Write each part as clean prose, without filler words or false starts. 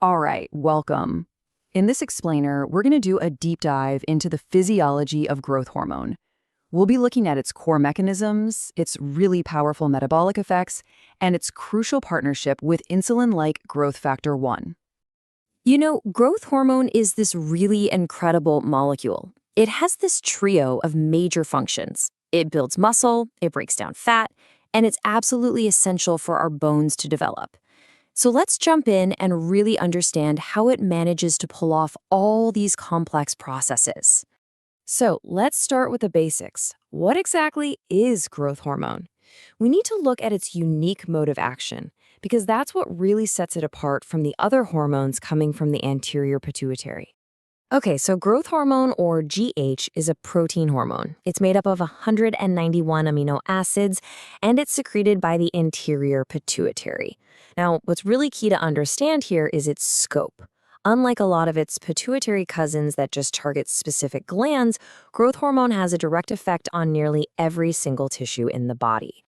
All right, welcome. In this explainer, we're going to do a deep dive into the physiology of growth hormone. We'll be looking at its core mechanisms, its really powerful metabolic effects, and its crucial partnership with insulin-like growth factor 1. You know, growth hormone is this really incredible molecule. It has this trio of major functions. It builds muscle, it breaks down fat, and it's absolutely essential for our bones to develop. So let's jump in and really understand how it manages to pull off all these complex processes. So let's start with the basics. What exactly is growth hormone? We need to look at its unique mode of action, because that's what really sets it apart from the other hormones coming from the anterior pituitary. Okay, so growth hormone, or GH, is a protein hormone. It's made up of 191 amino acids, and it's secreted by the anterior pituitary. Now, what's really key to understand here is its scope. Unlike a lot of its pituitary cousins that just target specific glands, growth hormone has a direct effect on nearly every single tissue in the body.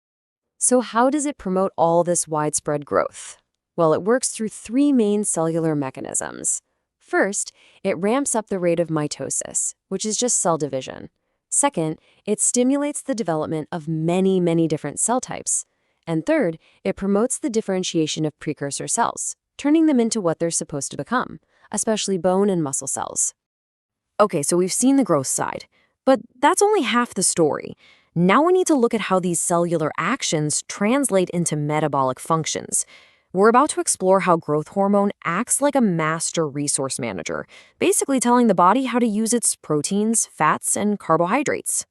So how does it promote all this widespread growth? Well, it works through three main cellular mechanisms. First, it ramps up the rate of mitosis, which is just cell division. Second, it stimulates the development of many different cell types. And third, it promotes the differentiation of precursor cells, turning them into what they're supposed to become, especially bone and muscle cells. Okay, so we've seen the growth side, but that's only half the story. Now we need to look at how these cellular actions translate into metabolic functions. We're about to explore how growth hormone acts like a master resource manager, basically telling the body how to use its proteins, fats, and carbohydrates.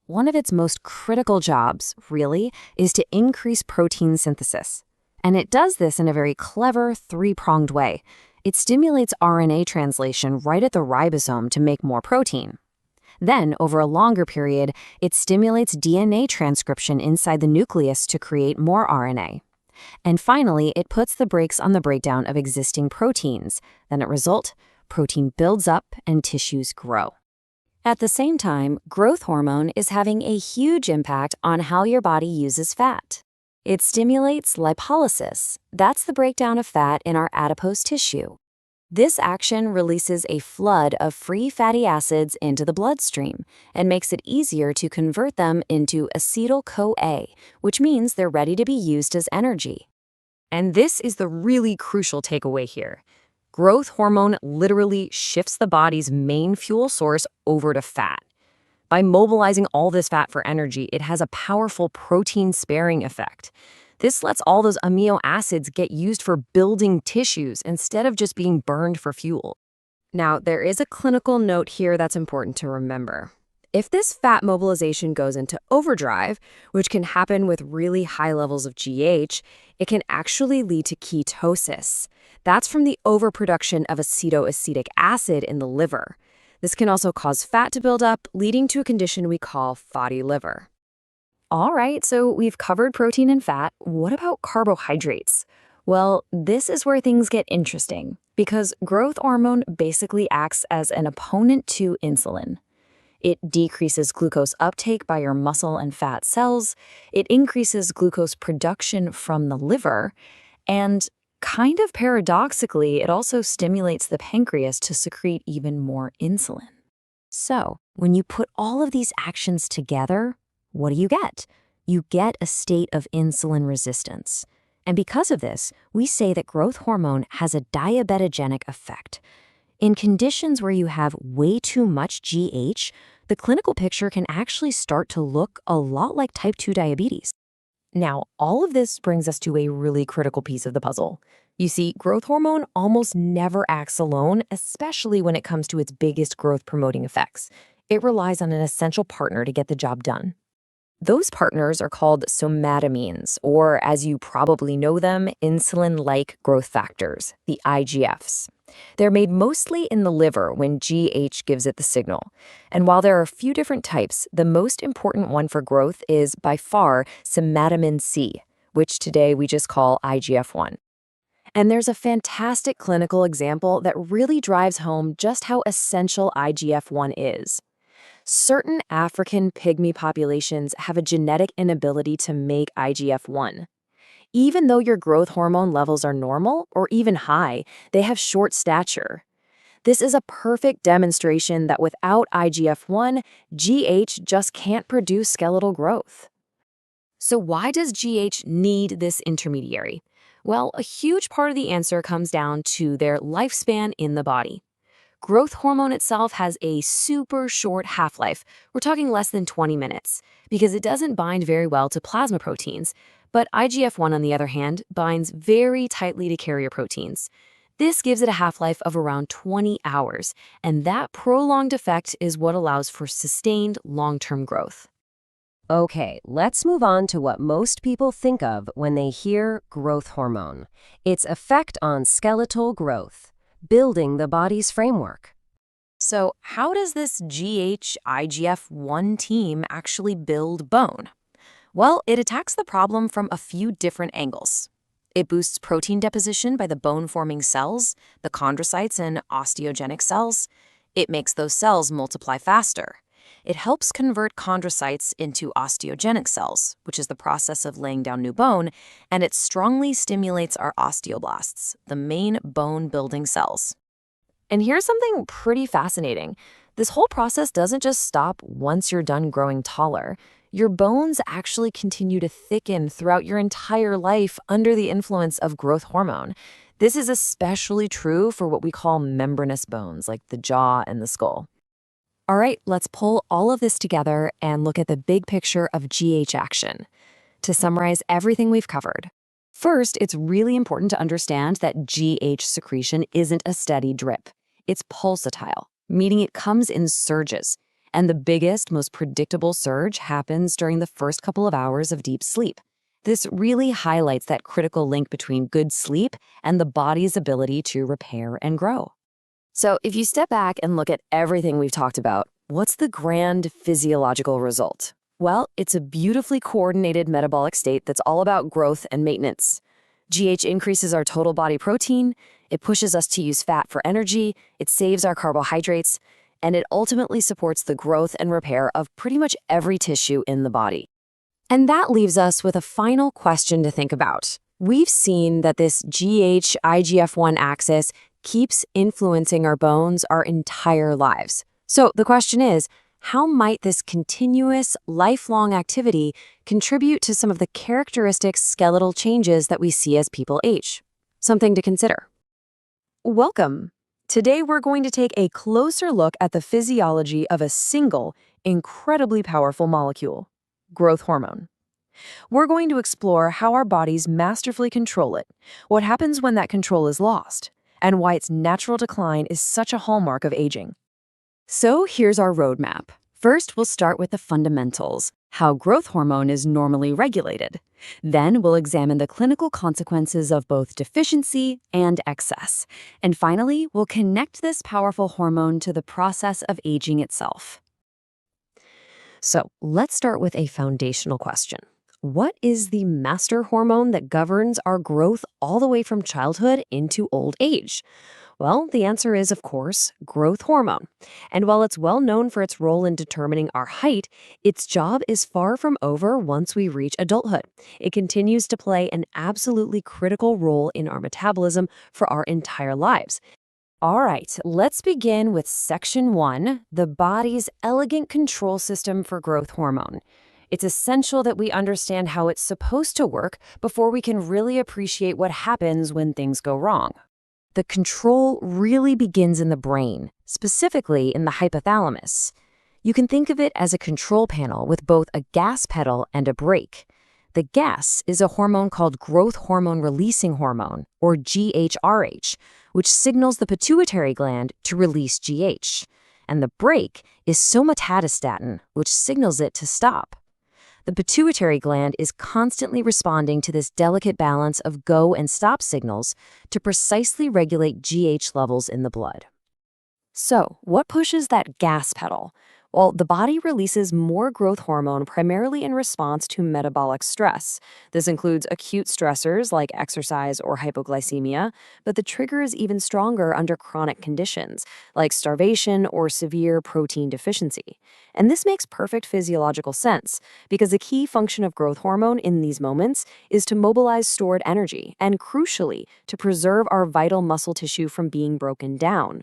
One of its most critical jobs, really, is to increase protein synthesis. And it does this in a very clever, three-pronged way. It stimulates RNA translation right at the ribosome to make more protein. Then, over a longer period, it stimulates DNA transcription inside the nucleus to create more RNA. And finally, it puts the brakes on the breakdown of existing proteins. Then as a result, protein builds up and tissues grow. At the same time, growth hormone is having a huge impact on how your body uses fat. It stimulates lipolysis. That's the breakdown of fat in our adipose tissue. This action releases a flood of free fatty acids into the bloodstream and makes it easier to convert them into acetyl-CoA, which means they're ready to be used as energy. And this is the really crucial takeaway here. Growth hormone literally shifts the body's main fuel source over to fat. By mobilizing all this fat for energy, it has a powerful protein-sparing effect. This lets all those amino acids get used for building tissues instead of just being burned for fuel. Now, there is a clinical note here that's important to remember. If this fat mobilization goes into overdrive, which can happen with really high levels of GH, it can actually lead to ketosis. That's from the overproduction of acetoacetic acid in the liver. This can also cause fat to build up, leading to a condition we call fatty liver. All right, so we've covered protein and fat. What about carbohydrates? Well, this is where things get interesting, because growth hormone basically acts as an opponent to insulin. It decreases glucose uptake by your muscle and fat cells, it increases glucose production from the liver, and kind of paradoxically, it also stimulates the pancreas to secrete even more insulin. So, when you put all of these actions together, what do you get? You get a state of insulin resistance. And because of this, we say that growth hormone has a diabetogenic effect. In conditions where you have way too much GH, the clinical picture can actually start to look a lot like type 2 diabetes. Now, all of this brings us to a really critical piece of the puzzle. You see, growth hormone almost never acts alone, especially when it comes to its biggest growth-promoting effects. It relies on an essential partner to get the job done. Those partners are called somatamines, or as you probably know them, insulin-like growth factors, the IGFs. They're made mostly in the liver when GH gives it the signal. And while there are a few different types, the most important one for growth is by far somatostatin C, which today we just call IGF-1. And there's a fantastic clinical example that really drives home just how essential IGF-1 is. Certain African pygmy populations have a genetic inability to make IGF-1. Even though your growth hormone levels are normal or even high, they have short stature. This is a perfect demonstration that without IGF-1, GH just can't produce skeletal growth. So why does GH need this intermediary? Well, a huge part of the answer comes down to their lifespan in the body. Growth hormone itself has a super short half-life. We're talking less than 20 minutes, because it doesn't bind very well to plasma proteins. But IGF-1, on the other hand, binds very tightly to carrier proteins. This gives it a half-life of around 20 hours, and that prolonged effect is what allows for sustained long-term growth. Okay, let's move on to what most people think of when they hear growth hormone. Its effect on skeletal growth, building the body's framework. So how does this GH-IGF-1 team actually build bone? Well, it attacks the problem from a few different angles. It boosts protein deposition by the bone-forming cells, the chondrocytes and osteogenic cells. It makes those cells multiply faster. It helps convert chondrocytes into osteogenic cells, which is the process of laying down new bone, and it strongly stimulates our osteoblasts, the main bone-building cells. And here's something pretty fascinating. This whole process doesn't just stop once you're done growing taller. Your bones actually continue to thicken throughout your entire life under the influence of growth hormone. This is especially true for what we call membranous bones, like the jaw and the skull. All right, let's pull all of this together and look at the big picture of GH action. To summarize everything we've covered, first, it's really important to understand that GH secretion isn't a steady drip. It's pulsatile, meaning it comes in surges. And the biggest, most predictable surge happens during the first couple of hours of deep sleep. This really highlights that critical link between good sleep and the body's ability to repair and grow. So if you step back and look at everything we've talked about, what's the grand physiological result? Well, it's a beautifully coordinated metabolic state that's all about growth and maintenance. GH increases our total body protein, it pushes us to use fat for energy, it saves our carbohydrates, and it ultimately supports the growth and repair of pretty much every tissue in the body. And that leaves us with a final question to think about. We've seen that this GH-IGF-1 axis keeps influencing our bones our entire lives. So the question is, how might this continuous, lifelong activity contribute to some of the characteristic skeletal changes that we see as people age? Something to consider. Welcome. Today we're going to take a closer look at the physiology of a single, incredibly powerful molecule, growth hormone. We're going to explore how our bodies masterfully control it, what happens when that control is lost, and why its natural decline is such a hallmark of aging. So here's our roadmap. First, we'll start with the fundamentals, how growth hormone is normally regulated. Then we'll examine the clinical consequences of both deficiency and excess. And finally, we'll connect this powerful hormone to the process of aging itself. So let's start with a foundational question. What is the master hormone that governs our growth all the way from childhood into old age? Well, the answer is, of course, growth hormone. And while it's well known for its role in determining our height, its job is far from over once we reach adulthood. It continues to play an absolutely critical role in our metabolism for our entire lives. All right, let's begin with Section 1, the body's elegant control system for growth hormone. It's essential that we understand how it's supposed to work before we can really appreciate what happens when things go wrong. The control really begins in the brain, specifically in the hypothalamus. You can think of it as a control panel with both a gas pedal and a brake. The gas is a hormone called growth hormone releasing hormone, or GHRH, which signals the pituitary gland to release GH. And the brake is somatostatin, which signals it to stop. The pituitary gland is constantly responding to this delicate balance of go and stop signals to precisely regulate GH levels in the blood. So, what pushes that gas pedal? Well, the body releases more growth hormone primarily in response to metabolic stress. This includes acute stressors like exercise or hypoglycemia, but the trigger is even stronger under chronic conditions like starvation or severe protein deficiency. And this makes perfect physiological sense because the key function of growth hormone in these moments is to mobilize stored energy and, crucially, to preserve our vital muscle tissue from being broken down.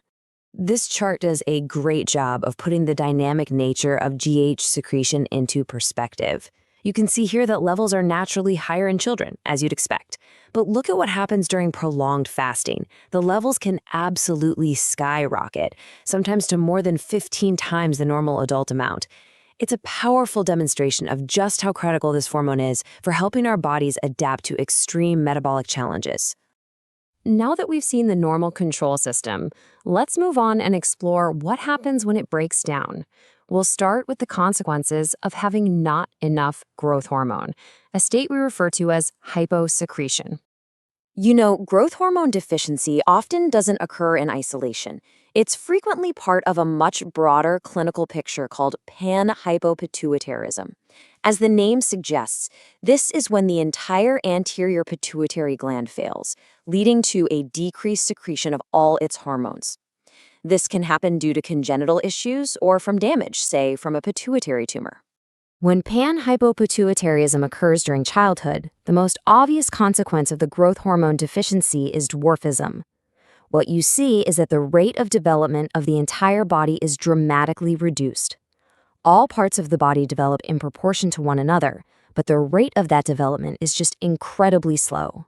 This chart does a great job of putting the dynamic nature of GH secretion into perspective. You can see here that levels are naturally higher in children, as you'd expect. But look at what happens during prolonged fasting. The levels can absolutely skyrocket, sometimes to more than 15 times the normal adult amount. It's a powerful demonstration of just how critical this hormone is for helping our bodies adapt to extreme metabolic challenges. Now that we've seen the normal control system, let's move on and explore what happens when it breaks down. We'll start with the consequences of having not enough growth hormone, a state we refer to as hyposecretion. You know, growth hormone deficiency often doesn't occur in isolation. It's frequently part of a much broader clinical picture called Panhypopituitarism. As the name suggests, this is when the entire anterior pituitary gland fails, leading to a decreased secretion of all its hormones. This can happen due to congenital issues or from damage, say from a pituitary tumor. When panhypopituitarism occurs during childhood, the most obvious consequence of the growth hormone deficiency is dwarfism. What you see is that the rate of development of the entire body is dramatically reduced. All parts of the body develop in proportion to one another, but the rate of that development is just incredibly slow.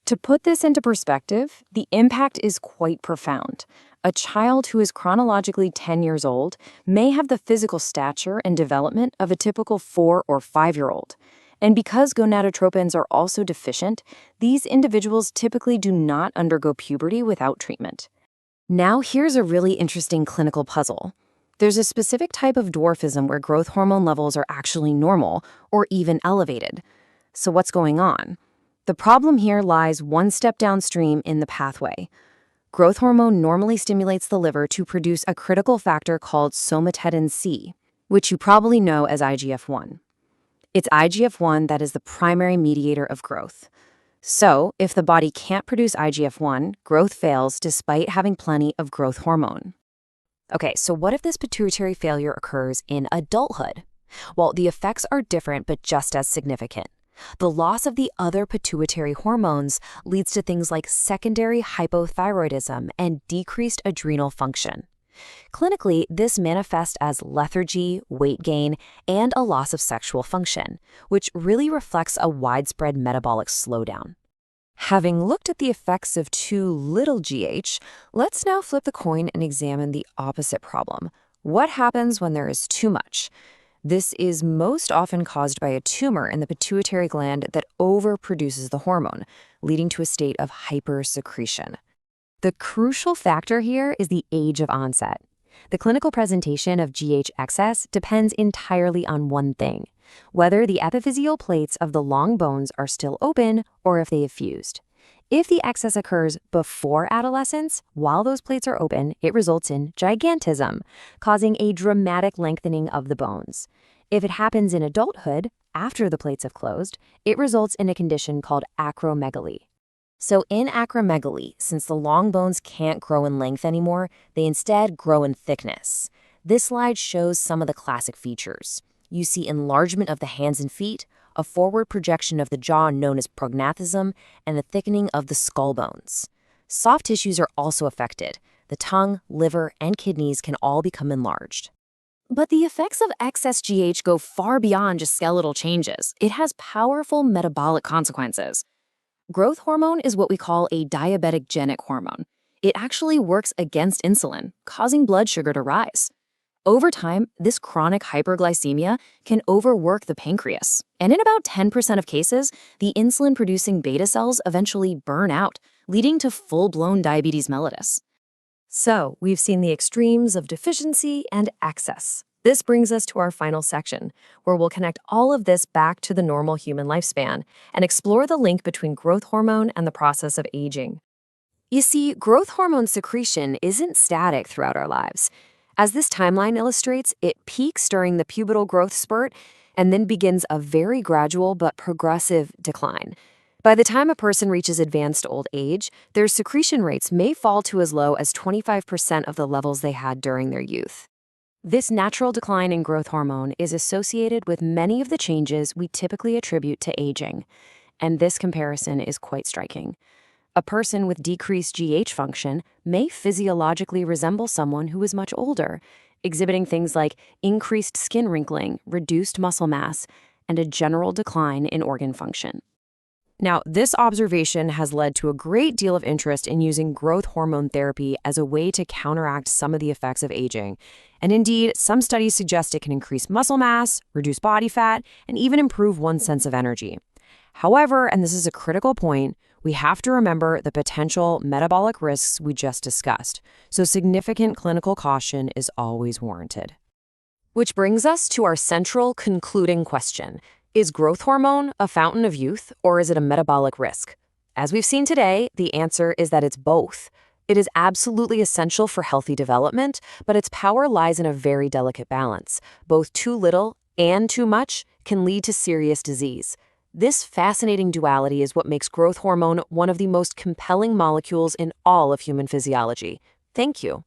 To put this into perspective, the impact is quite profound. A child who is chronologically 10 years old may have the physical stature and development of a typical 4 or 5-year-old. And because gonadotropins are also deficient, these individuals typically do not undergo puberty without treatment. Now here's a really interesting clinical puzzle. There's a specific type of dwarfism where growth hormone levels are actually normal or even elevated. So what's going on? The problem here lies one step downstream in the pathway. Growth hormone normally stimulates the liver to produce a critical factor called somatostatin C, which you probably know as IGF-1. It's IGF-1 that is the primary mediator of growth. So, if the body can't produce IGF-1, growth fails despite having plenty of growth hormone. Okay, so what if this pituitary failure occurs in adulthood? Well, the effects are different but just as significant. The loss of the other pituitary hormones leads to things like secondary hypothyroidism and decreased adrenal function. Clinically, this manifests as lethargy, weight gain, and a loss of sexual function, which really reflects a widespread metabolic slowdown. Having looked at the effects of too little GH, let's now flip the coin and examine the opposite problem. What happens when there is too much? This is most often caused by a tumor in the pituitary gland that overproduces the hormone, leading to a state of hypersecretion. The crucial factor here is the age of onset. The clinical presentation of GH excess depends entirely on one thing: whether the epiphyseal plates of the long bones are still open or if they have fused. If the excess occurs before adolescence, while those plates are open, it results in gigantism, causing a dramatic lengthening of the bones. If it happens in adulthood, after the plates have closed, it results in a condition called acromegaly. So in acromegaly, since the long bones can't grow in length anymore, they instead grow in thickness. This slide shows some of the classic features. You see enlargement of the hands and feet, a forward projection of the jaw known as prognathism, and a thickening of the skull bones. Soft tissues are also affected. The tongue, liver, and kidneys can all become enlarged. But the effects of excess GH go far beyond just skeletal changes. It has powerful metabolic consequences. Growth hormone is what we call a diabetogenic hormone. It actually works against insulin, causing blood sugar to rise. Over time, this chronic hyperglycemia can overwork the pancreas, and in about 10% of cases, the insulin-producing beta cells eventually burn out, leading to full-blown diabetes mellitus. So, we've seen the extremes of deficiency and excess. This brings us to our final section, where we'll connect all of this back to the normal human lifespan and explore the link between growth hormone and the process of aging. You see, growth hormone secretion isn't static throughout our lives. As this timeline illustrates, it peaks during the pubertal growth spurt and then begins a very gradual but progressive decline. By the time a person reaches advanced old age, their secretion rates may fall to as low as 25% of the levels they had during their youth. This natural decline in growth hormone is associated with many of the changes we typically attribute to aging, and this comparison is quite striking. A person with decreased GH function may physiologically resemble someone who is much older, exhibiting things like increased skin wrinkling, reduced muscle mass, and a general decline in organ function. Now, this observation has led to a great deal of interest in using growth hormone therapy as a way to counteract some of the effects of aging. And indeed, some studies suggest it can increase muscle mass, reduce body fat, and even improve one's sense of energy. However, and this is a critical point, we have to remember the potential metabolic risks we just discussed, so significant clinical caution is always warranted. Which brings us to our central concluding question. Is growth hormone a fountain of youth, or is it a metabolic risk? As we've seen today, the answer is that it's both. It is absolutely essential for healthy development, but its power lies in a very delicate balance. Both too little and too much can lead to serious disease. This fascinating duality is what makes growth hormone one of the most compelling molecules in all of human physiology. Thank you.